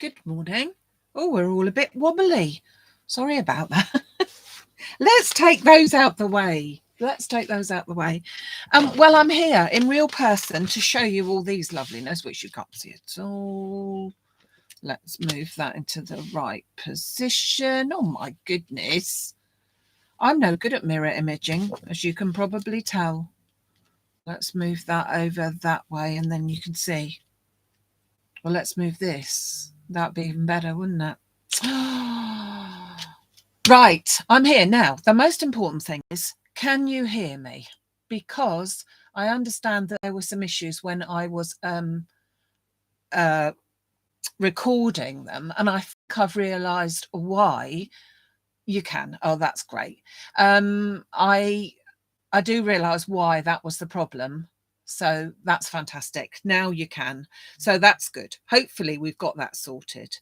Good morning. Oh, we're all a bit wobbly. Sorry about that. Let's take those out the way. Well, I'm here in real person to show you all these loveliness, which you can't see at all. Let's move that into the right position. Oh my goodness. I'm no good at mirror imaging, as you can probably tell. Let's move that over that way and then you can see. Well, let's move this. That'd be even better, wouldn't it? Right, I'm here now. The most important thing is, can you hear me? Because I understand that there were some issues when I was recording them, and I think I've realised why. You can. Oh, that's great. I do realise why that was the problem. So that's fantastic. Now you can. So that's good. Hopefully we've got that sorted.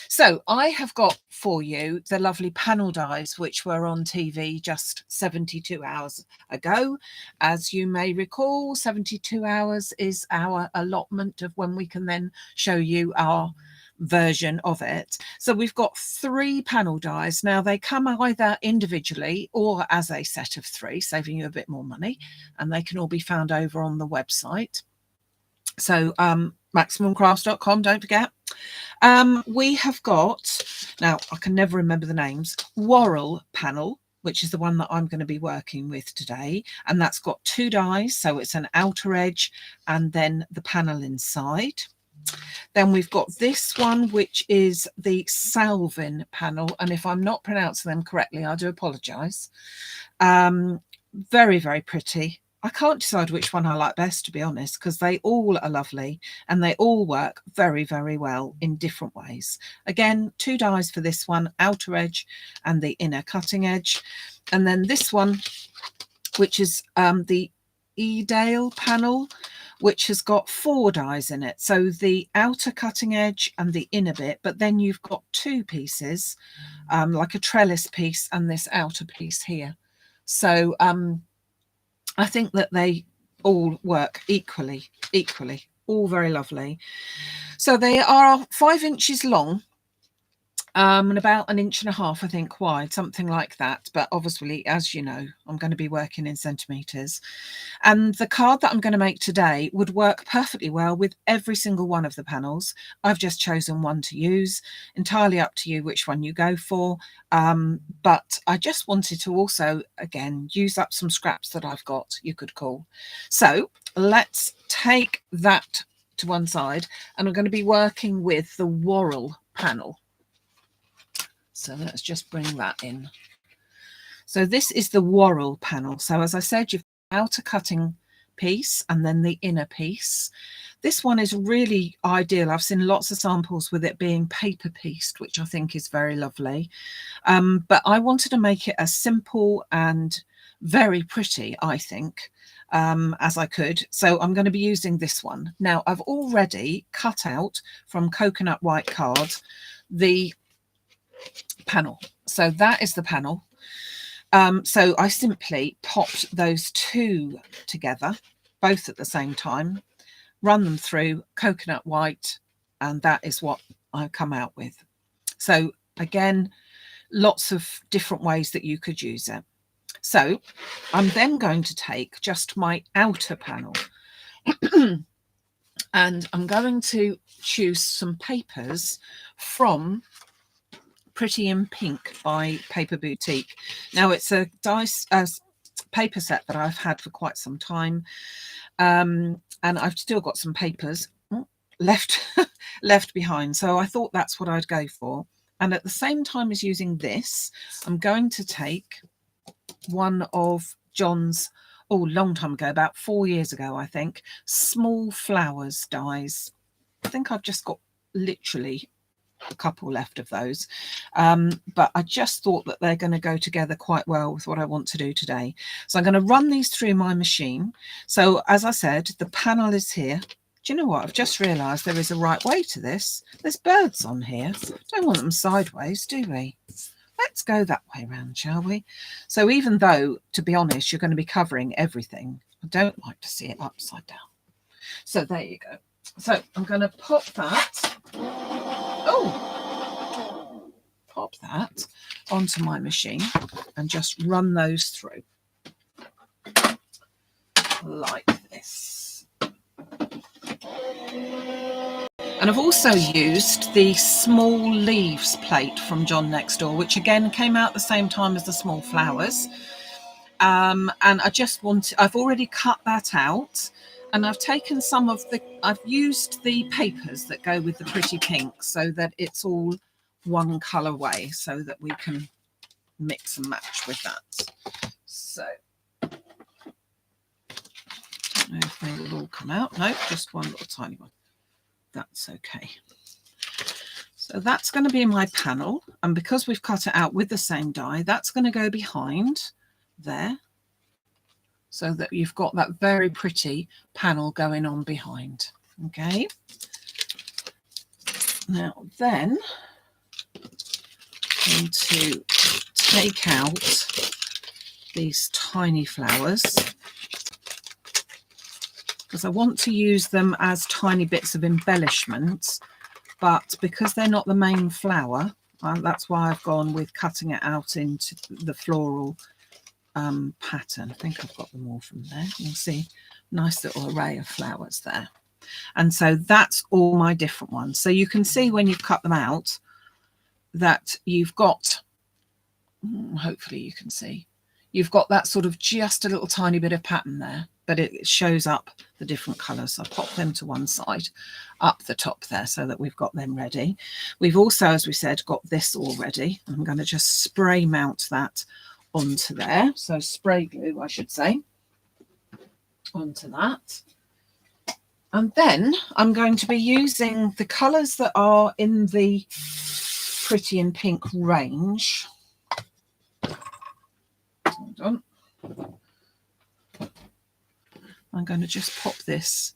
So I have got for you the lovely panel dies, which were on TV just 72 hours ago. As you may recall, 72 hours is our allotment of when we can then show you our version of it. So we've got 3 panel dies. Now they come either individually or as a set of 3, saving you a bit more money, and they can all be found over on the website. So maximumcrafts.com, don't forget. We have got, now I can never remember the names, Worral panel, which is the one that I'm going to be working with today, and that's got 2 dies, so it's an outer edge and then the panel inside. Then we've got this one, which is the Salvin panel, and if I'm not pronouncing them correctly, I do apologise. Very, very pretty. I can't decide which one I like best, to be honest, because they all are lovely and they all work very, very well in different ways. Again, 2 dies for this one, outer edge and the inner cutting edge. And then this one, which is the Edale panel, which has got 4 dies in it. So the outer cutting edge and the inner bit, but then you've got 2 pieces, like a trellis piece and this outer piece here. So I think that they all work equally, all very lovely. So they are 5 inches long, and about 1.5 inches, I think, wide, something like that. But obviously, as you know, I'm going to be working in centimetres. And the card that I'm going to make today would work perfectly well with every single one of the panels. I've just chosen one to use, entirely up to you which one you go for. But I just wanted to also, again, use up some scraps that I've got, you could call. So let's take that to one side, and I'm going to be working with the Worral panel. So let's just bring that in. So this is the Worral panel. So as I said, you've got the outer cutting piece and then the inner piece. This one is really ideal. I've seen lots of samples with it being paper pieced, which I think is very lovely. But I wanted to make it as simple and very pretty, I think, as I could. So I'm going to be using this one. Now I've already cut out from coconut white card the panel. So that is the panel. So I simply popped those 2 together, both at the same time, run them through coconut white, and that is what I come out with. So again, lots of different ways that you could use it. So I'm then going to take just my outer panel and I'm going to choose some papers from Pretty in Pink by Paper Boutique. Now it's a paper set that I've had for quite some time, and I've still got some papers left behind, so I thought that's what I'd go for. And at the same time as using this, I'm going to take one of John's, long time ago, about 4 years ago, I think, Small Flowers dies. I think I've just got literally a couple left of those, but I just thought that they're going to go together quite well with what I want to do today. So I'm going to run these through my machine. So as I said, the panel is here. Do you know what? I've just realized there is a right way to this. There's birds on here. Don't want them sideways, do we? Let's go that way around, shall we? So even though, to be honest, you're going to be covering everything, I don't like to see it upside down. So there you go. So I'm going to pop that. Oh, that onto my machine and just run those through like this. And I've also used the small leaves plate from John Next Door, which again came out the same time as the small flowers. And I've already cut that out, and I've taken I've used the papers that go with the pretty pink so that it's all one colourway so that we can mix and match with that. So, don't know if they will all come out. No, just one little tiny one. That's okay. So that's going to be my panel, and because we've cut it out with the same die, that's going to go behind there so that you've got that very pretty panel going on behind. Okay, now then I'm going to take out these tiny flowers because I want to use them as tiny bits of embellishment, but because they're not the main flower, that's why I've gone with cutting it out into the floral pattern. I think I've got them all from there. You can see nice little array of flowers there. And so that's all my different ones. So you can see when you've cut them out that you've got, hopefully you can see, you've got that sort of just a little tiny bit of pattern there, but it shows up the different colours. So I pop them to one side up the top there so that we've got them ready. We've also, as we said, got this all ready. I'm going to just spray mount that onto there. So spray glue, I should say, onto that. And then I'm going to be using the colours that are in the pretty and pink range. Hold on. I'm going to just pop this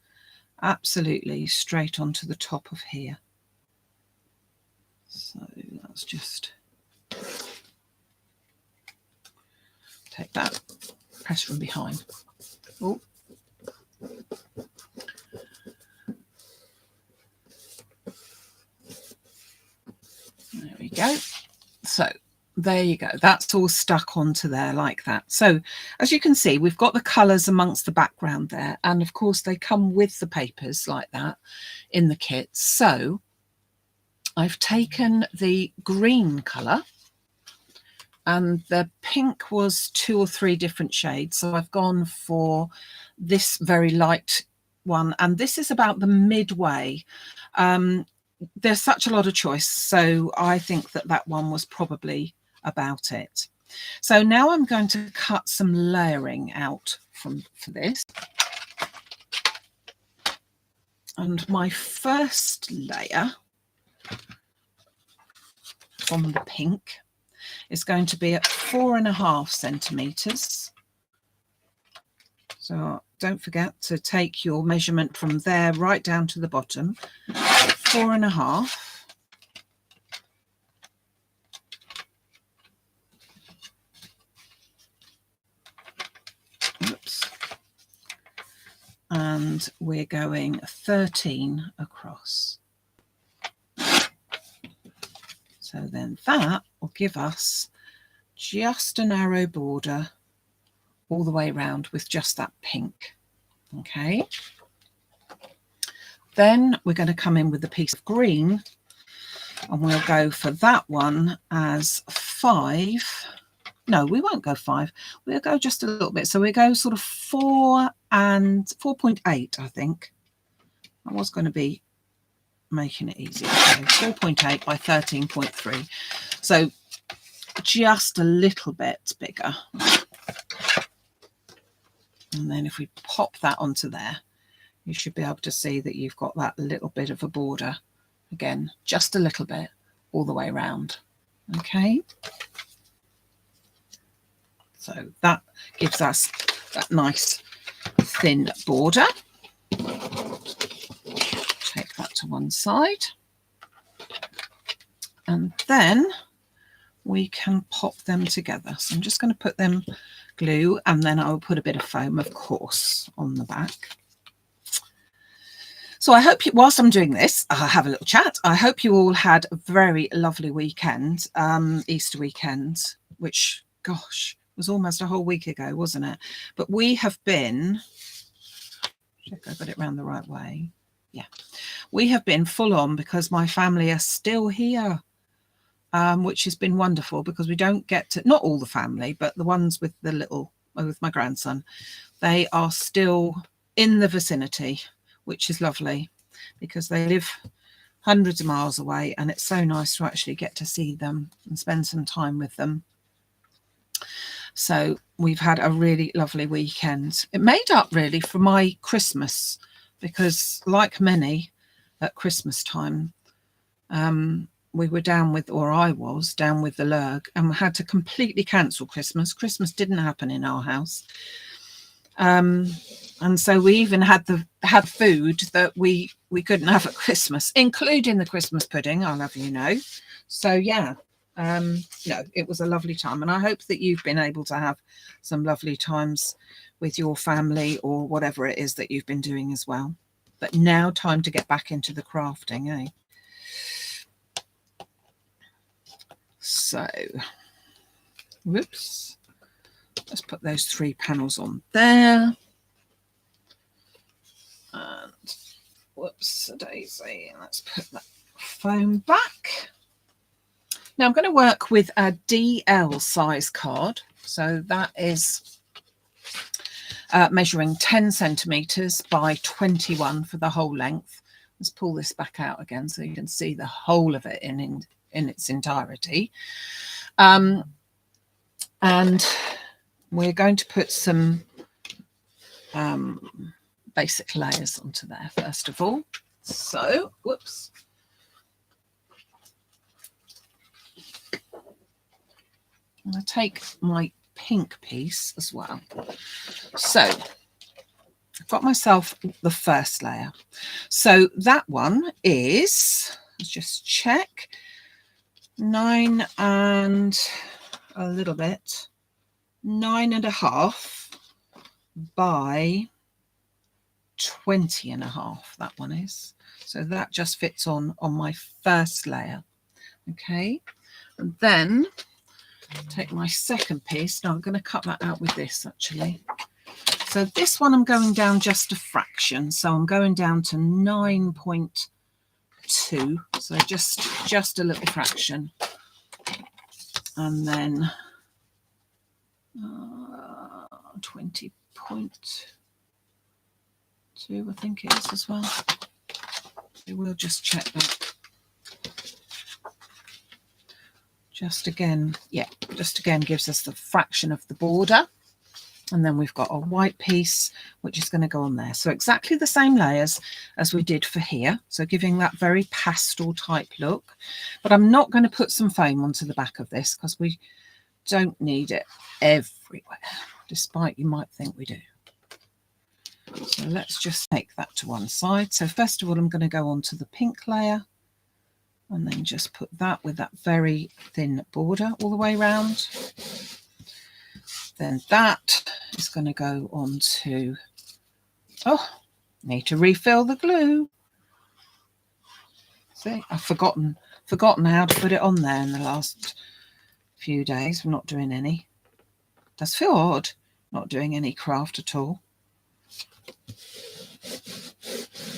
absolutely straight onto the top of here. So that's just take that, press from behind. Oh. There we go. So there you go. That's all stuck onto there like that. So as you can see, we've got the colours amongst the background there. And of course, they come with the papers like that in the kit. So I've taken the green colour, and the pink was 2 or 3 different shades. So I've gone for this very light one. And this is about the midway. There's such a lot of choice. So I think that that one was probably about it. So now I'm going to cut some layering out for this. And my first layer from the pink is going to be at 4.5 centimetres. So don't forget to take your measurement from there right down to the bottom. 4.5. Oops. And we're going 13 across. So then that will give us just a narrow border all the way around with just that pink. Okay. Then we're going to come in with a piece of green, and we'll go for that one as 5. No, we won't go 5. We'll go just a little bit. So we go sort of 4 and 4.8, I think. I was going to be making it easier. So 4.8 by 13.3. So just a little bit bigger. And then if we pop that onto there, you should be able to see that you've got that little bit of a border. Again, just a little bit all the way around. Okay. So that gives us that nice thin border. Take that to one side. And then we can pop them together. So I'm just going to put them glue, and then I'll put a bit of foam, of course, on the back. So I hope you, whilst I'm doing this, I'll have a little chat. I hope you all had a very lovely weekend, Easter weekend, which, gosh, was almost a whole week ago, wasn't it? But we have been, check I got it round the right way. Yeah, we have been full on because my family are still here, which has been wonderful because we don't get to, not all the family, but the ones with the little, with my grandson, they are still in the vicinity, which is lovely because they live hundreds of miles away, and it's so nice to actually get to see them and spend some time with them. So we've had a really lovely weekend. It made up really for my Christmas because, like many at Christmas time, we were down with, or I was down with the lurg, and we had to completely cancel Christmas. Christmas didn't happen in our house. And so we even had food that we couldn't have at Christmas, including the Christmas pudding, I'll have you know. So yeah, no, it was a lovely time, and I hope that you've been able to have some lovely times with your family or whatever it is that you've been doing as well. But now time to get back into the crafting, eh? So, whoops, let's put those 3 panels on there. And whoops, a daisy. Let's put that foam back. Now I'm going to work with a DL size card. So that is measuring 10 centimeters by 21 for the whole length. Let's pull this back out again so you can see the whole of it in its entirety. And we're going to put some basic layers onto there first of all. So, whoops. I'm going to take my pink piece as well. So I've got myself the first layer. So that one is, let's just check, 9 and a little bit, 9.5 by 20.5. That one is. So that just fits on my first layer. Okay, and then take my second piece. Now I'm going to cut that out with this actually. So this one I'm going down just a fraction. So I'm going down to 9.2. So just a little fraction. And then 20.2, I think it is as well. So we'll just check that. Just again gives us the fraction of the border. And then we've got a white piece, which is going to go on there. So exactly the same layers as we did for here. So giving that very pastel type look. But I'm not going to put some foam onto the back of this because we don't need it everywhere, despite you might think we do. So let's just take that to one side. So first of all, I'm going to go on to the pink layer and then just put that with that very thin border all the way around. Then that is going to go on to, oh, need to refill the glue. See, I've forgotten how to put it on there in the last few days. I'm not doing any. It does feel odd not doing any craft at all.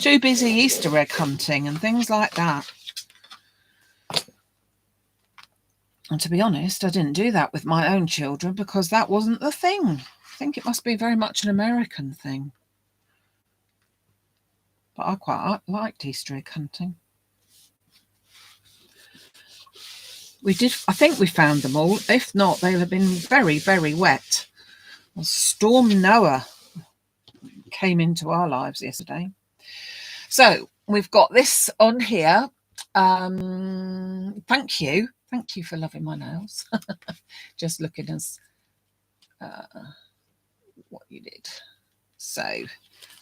Too busy Easter egg hunting and things like that. And to be honest, I didn't do that with my own children because that wasn't the thing. I think it must be very much an American thing. But I quite liked Easter egg hunting. We did, I think we found them all. If not, they'll have been very, very wet. Well, Storm Noah came into our lives yesterday. So we've got this on here. Thank you. Thank you for loving my nails. Just looking as what you did. So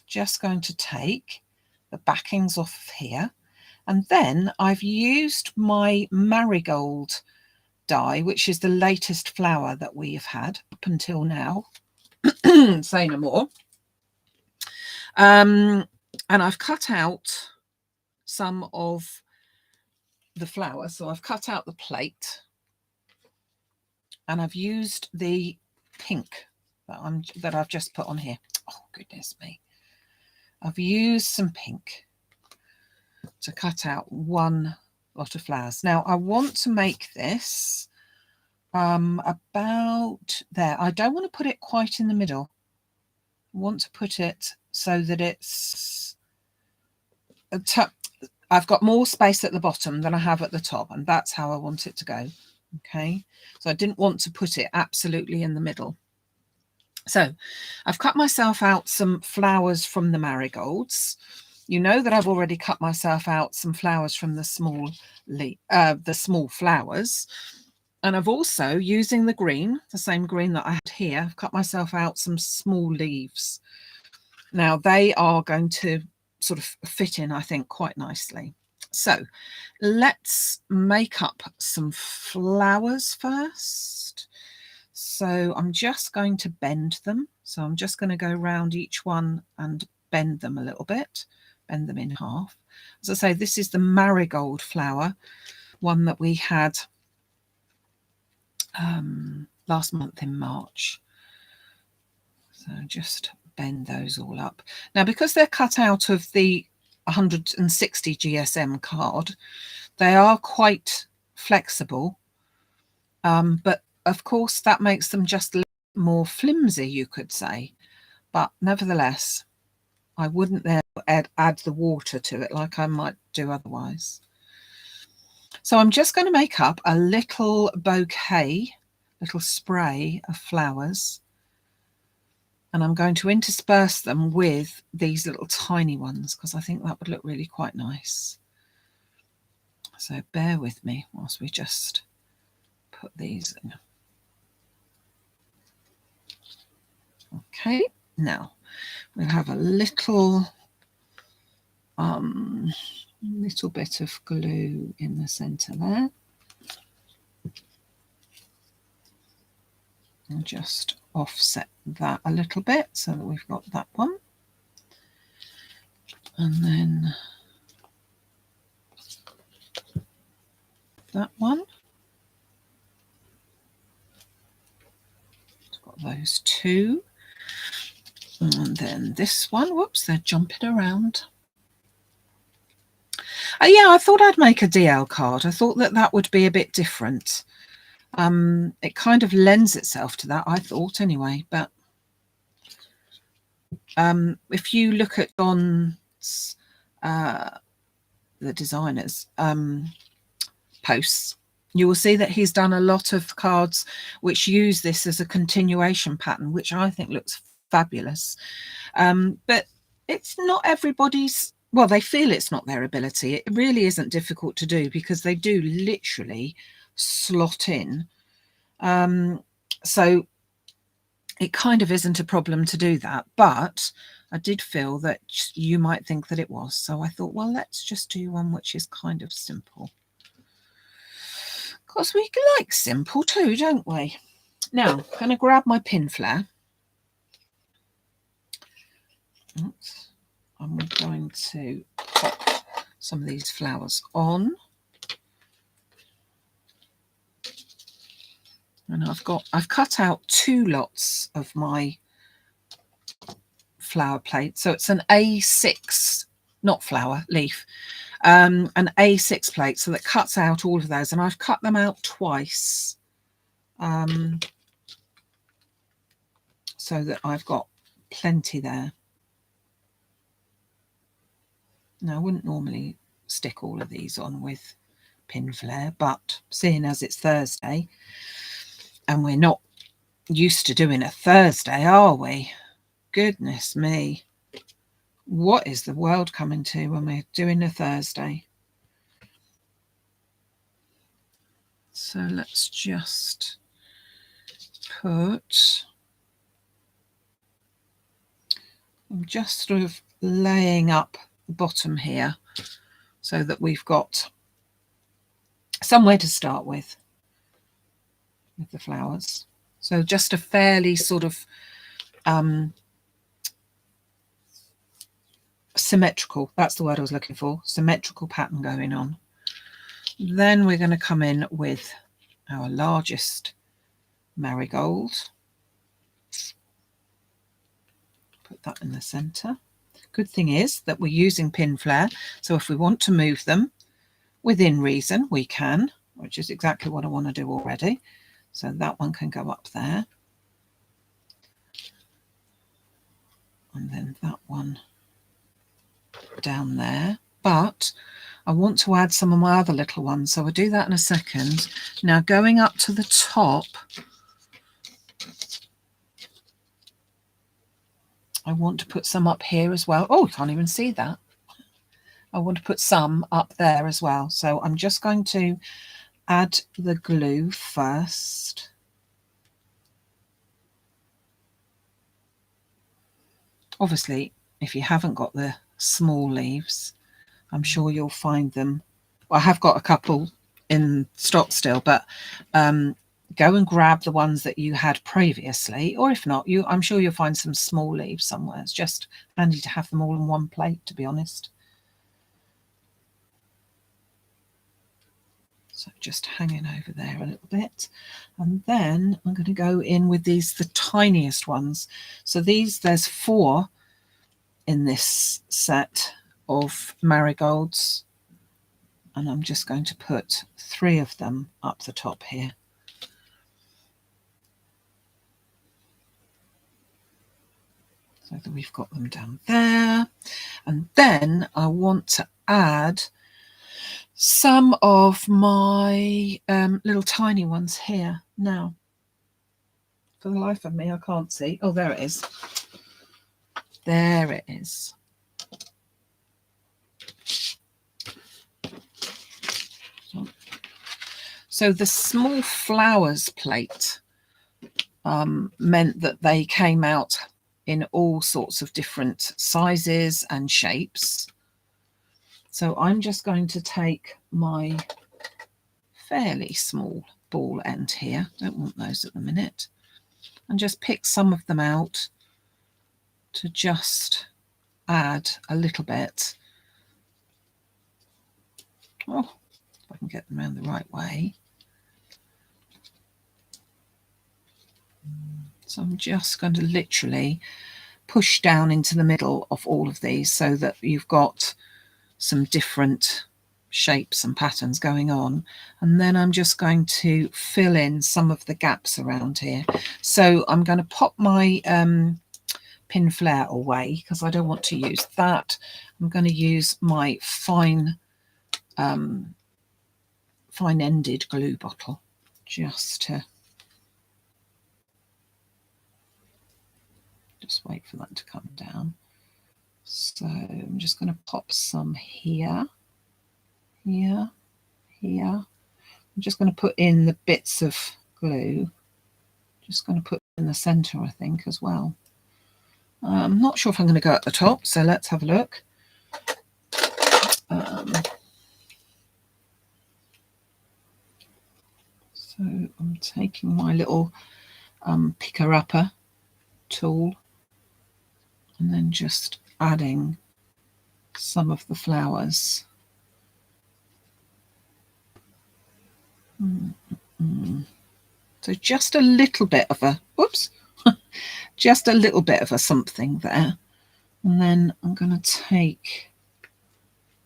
just going to take the backings off of here. And then I've used my Marigold die, which is the latest flower that we have had up until now. Say no more. And I've cut out some of the flower. So I've cut out the plate and I've used the pink that I've just put on here. Oh, goodness me. I've used some pink to cut out one lot of flowers. Now I want to make this about there. I don't want to put it quite in the middle. I want to put it so that it's I've got more space at the bottom than I have at the top, and that's how I want it to go. Okay, so I didn't want to put it absolutely in the middle. So I've cut myself out some flowers from the marigolds. You know that I've already cut myself out some flowers from the small flowers. And I've also, using the green, the same green that I had here, I've cut myself out some small leaves. Now they are going to sort of fit in, I think, quite nicely. So let's make up some flowers first. So I'm just going to bend them. So I'm just going to go around each one and bend them a little bit, bend them in half. As I say, this is the marigold flower, one that we had last month in March. So just bend those all up. Now, because they're cut out of the 160 GSM card, they are quite flexible, but of course that makes them just a little more flimsy, you could say. But nevertheless, I wouldn't there add the water to it like I might do otherwise. So I'm just going to make up a little bouquet, little spray of flowers, and I'm going to intersperse them with these little tiny ones because I think that would look really quite nice. So bear with me whilst we just put these in. Okay, now we'll have a little bit of glue in the centre there. And just offset that a little bit so that we've got that one. And then that one. Got those two. And then this one. Whoops, they're jumping around. Yeah, I thought I'd make a DL card. I thought that would be a bit different. It kind of lends itself to that, I thought, anyway. But if you look at Don's, the designer's posts, you will see that he's done a lot of cards which use this as a continuation pattern, which I think looks fabulous. But it's not everybody's. Well, they feel it's not their ability. It really isn't difficult to do because they do literally slot in. So it kind of isn't a problem to do that. But I did feel that you might think that it was. So I thought, well, let's just do one which is kind of simple. Of course, we like simple too, don't we? Now, I'm going to grab my pin flare. Oops. I'm going to pop some of these flowers on. And I've cut out 2 lots of my flower plate. So it's an A6, not flower, leaf, an A6 plate. So that cuts out all of those. And I've cut them out twice. So that I've got plenty there. Now, I wouldn't normally stick all of these on with pin flare, but seeing as it's Thursday, and we're not used to doing a Thursday, are we? Goodness me. What is the world coming to when we're doing a Thursday? So let's just put... I'm just sort of laying up the bottom here so that we've got somewhere to start with the flowers. So just a fairly sort of symmetrical. That's the word I was looking for. Symmetrical pattern going on. Then we're going to come in with our largest marigold. Put that in the center. Good thing is that we're using pin flare, so if we want to move them within reason, we can, which is exactly what I want to do already. So that one can go up there. And then that one down there. But I want to add some of my other little ones, so I'll do that in a second. Now going up to the top, I want to put some up here as well. Oh, I can't even see that. I want to put some up there as well. So I'm just going to add the glue first. Obviously, if you haven't got the small leaves, I'm sure you'll find them. Well, I have got a couple in stock still, but go and grab the ones that you had previously, or if not, I'm sure you'll find some small leaves somewhere. It's just handy to have them all in one plate, to be honest. So just hanging over there a little bit. And then I'm going to go in with these, the tiniest ones. So there's 4 in this set of marigolds. And I'm just going to put 3 of them up the top here. So that we've got them down there. And then I want to add some of my little tiny ones here. Now, for the life of me, I can't see. Oh, there it is. There it is. So the small flowers plate meant that they came out in all sorts of different sizes and shapes. So I'm just going to take my fairly small ball end here, don't want those at the minute, and just pick some of them out to just add a little bit. Oh, if I can get them around the right way. So I'm just going to literally push down into the middle of all of these so that you've got some different shapes and patterns going on. And then I'm just going to fill in some of the gaps around here. So I'm going to pop my pin flare away because I don't want to use that. I'm going to use my fine ended glue bottle just to wait for that to come down. So I'm just going to pop some here, here, here. I'm just going to put in the bits of glue. Just going to put in the center, I think, as well. I'm not sure if I'm going to go at the top, so let's have a look. So I'm taking my little picker-upper tool and then just adding some of the flowers. So just a little bit of a, whoops, just a little bit of a something there. And then I'm going to take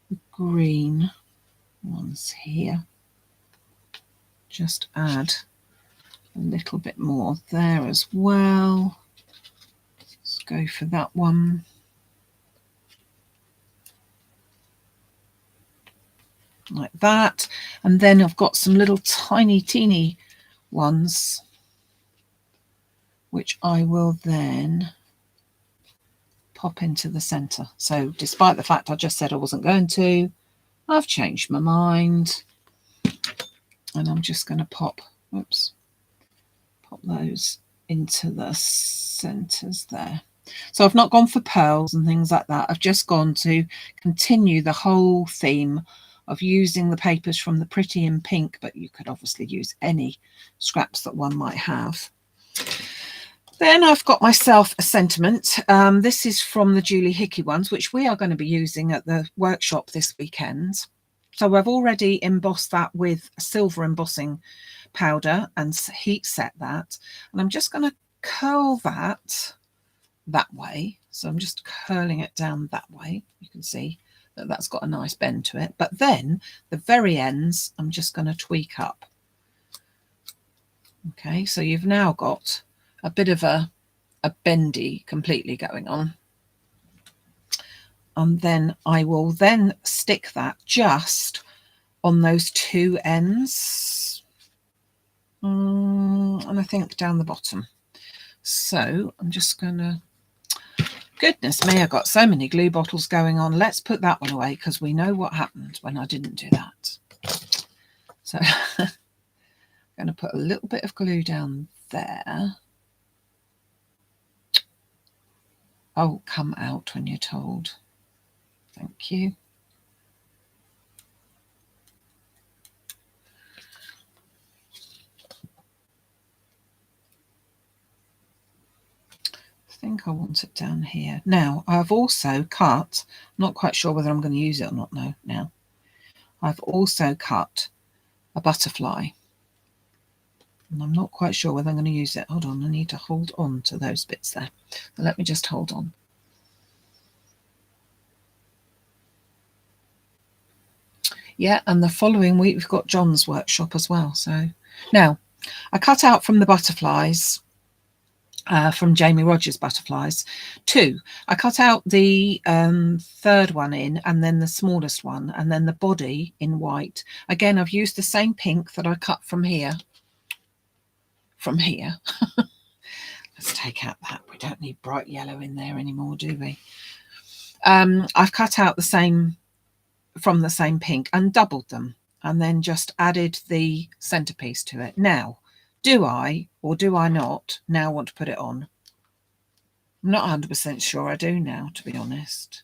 the green ones here, just add a little bit more there as well. Let's go for that one. Like that. And then I've got some little tiny teeny ones which I will then pop into the center. So despite the fact I just said I wasn't going to, I've changed my mind, and I'm just going to pop those into the centers there. So I've not gone for pearls and things like that. I've just gone to continue the whole theme of using the papers from the Pretty in Pink, but you could obviously use any scraps that one might have. Then I've got myself a sentiment. This is from the Julie Hickey ones, which we are going to be using at the workshop this weekend. So I've already embossed that with silver embossing powder and heat set that. And I'm just going to curl that way. So I'm just curling it down that way. You can see that that's got a nice bend to it. But then the very ends, I'm just going to tweak up. Okay, so you've now got a bit of a bendy completely going on. And then I will then stick that just on those two ends. And I think down the bottom. So I'm just going to, goodness me, I've got so many glue bottles going on. Let's put that one away because we know what happened when I didn't do that. So I'm going to put a little bit of glue down there. Oh, come out when you're told. Thank you. I think I want it down here. Now, I've also cut, I'm not quite sure whether I'm going to use it or not now. I've also cut a butterfly. And I'm not quite sure whether I'm going to use it. Hold on, I need to hold on to those bits there. So let me just hold on. Yeah, and the following week we've got John's workshop as well. So now I cut out from the butterflies, from Jamie Rogers butterflies, two. I cut out the third one in, and then the smallest one, and then the body in white. Again, I've used the same pink that I cut from here. Let's take out that. We don't need bright yellow in there anymore, do we? I've cut out the same from the same pink and doubled them, and then just added the centerpiece to it. Now, do I or do I not now want to put it on? I'm not 100% sure I do now, to be honest.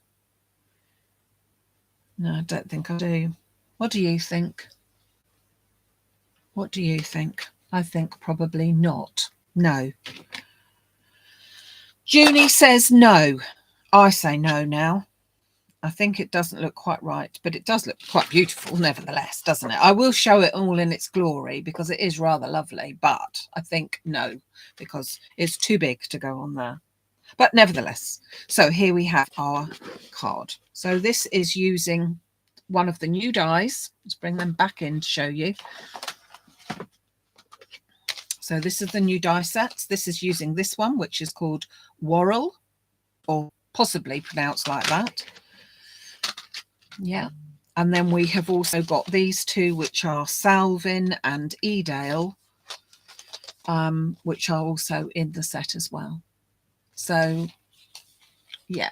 No, I don't think I do. What do you think? What do you think? I think probably not. No. Junie says no. I say no now. I think it doesn't look quite right, but it does look quite beautiful nevertheless, doesn't it? I will show it all in its glory because it is rather lovely, but I think no, because it's too big to go on there. But nevertheless, so here we have our card. So this is using one of the new dies. Let's bring them back in to show you. So this is the new die sets. This is using this one, which is called Worral, or possibly pronounced like that. Yeah. And then we have also got these two, which are Salvin and Edale, which are also in the set as well. So, yeah.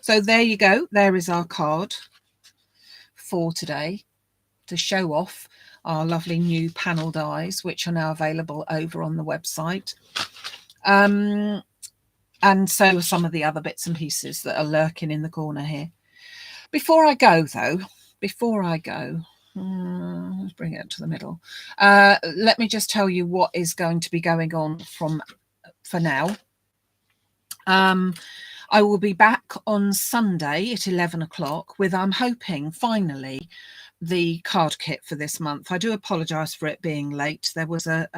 So there you go. There is our card for today to show off our lovely new panel dies, which are now available over on the website. And so are some of the other bits and pieces that are lurking in the corner here. Before I go, though, let's bring it to the middle. Let me just tell you what is going to be going on for now. I will be back on Sunday at 11 o'clock with, I'm hoping, finally, the card kit for this month. I do apologise for it being late. There was a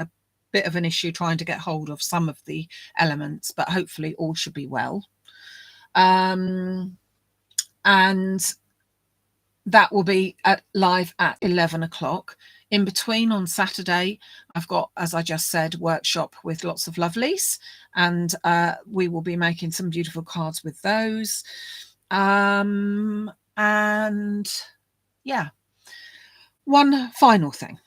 bit of an issue trying to get hold of some of the elements, but hopefully all should be well. And that will be live at 11 o'clock. In between, on Saturday, I've got, as I just said, workshop with lots of lovelies, and we will be making some beautiful cards with those. And yeah, one final thing.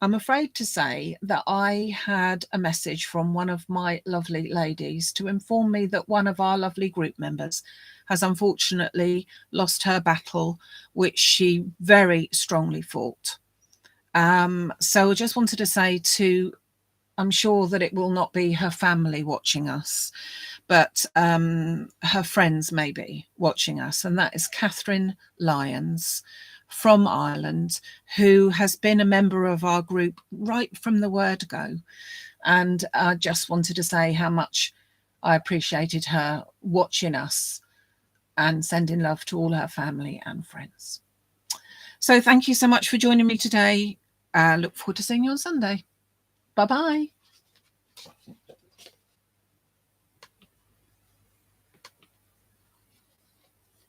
I'm afraid to say that I had a message from one of my lovely ladies to inform me that one of our lovely group members has unfortunately lost her battle, which she very strongly fought. So I just wanted to say I'm sure that it will not be her family watching us, but her friends may be watching us, and that is Catherine Lyons from Ireland, who has been a member of our group right from the word go. And I just wanted to say how much I appreciated her watching us and sending love to all her family and friends. So thank you so much for joining me today. Look forward to seeing you on Sunday. Bye-bye.